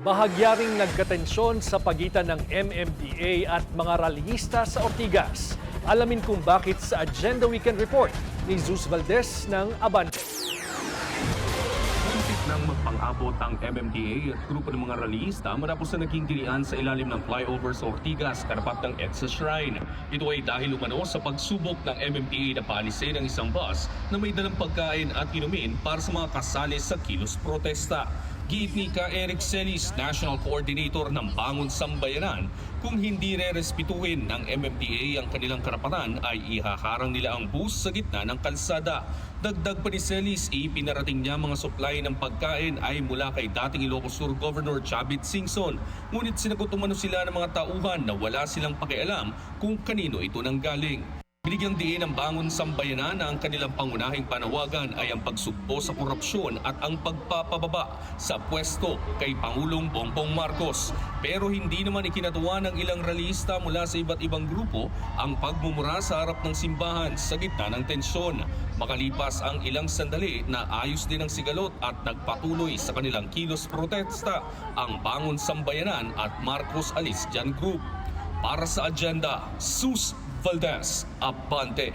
Bahagyaring nagkatensyon sa pagitan ng MMDA at mga rallyista sa Ortigas. Alamin kung bakit sa Agenda Weekend Report ni Zeus Valdez ng Abante. Muntik nang magpang-abot ang MMDA at grupo ng mga rallyista matapos na naging tilian sa ilalim ng flyover sa Ortigas, karapat ng EDSA Shrine. Ito ay dahil umano sa pagsubok ng MMDA na paalisin ng isang bus na may dalang pagkain at inumin para sa mga kasali sa kilos protesta. Giit ni Ka Eric Celis, National Coordinator ng Bangon Sambayanan, kung hindi re-respetuhin ng MMDA ang kanilang karapatan ay ihaharang nila ang bus sa gitna ng kalsada. Dagdag pa ni Celis, ipinarating niya mga supply ng pagkain ay mula kay dating Ilocos Sur Governor Chavit Singson. Ngunit sinagot umano sila ng mga tauhan na wala silang pakialam kung kanino ito nanggaling. Binigyang diin ng Bangon Sambayanan na ang kanilang pangunahing panawagan ay ang pagsugpo sa korupsyon at ang pagpapababa sa pwesto kay Pangulong Bongbong Marcos. Pero hindi naman ikinatuwa ng ilang rallyista mula sa iba't ibang grupo ang pagmumura sa harap ng simbahan sa gitna ng tensyon. Makalipas ang ilang sandali na ayos din ang sigalot at nagpatuloy sa kanilang kilos protesta ang Bangon Sambayanan at Marcos Alis Jan Group. Para sa Agenda, Zeus Valdez, Abante.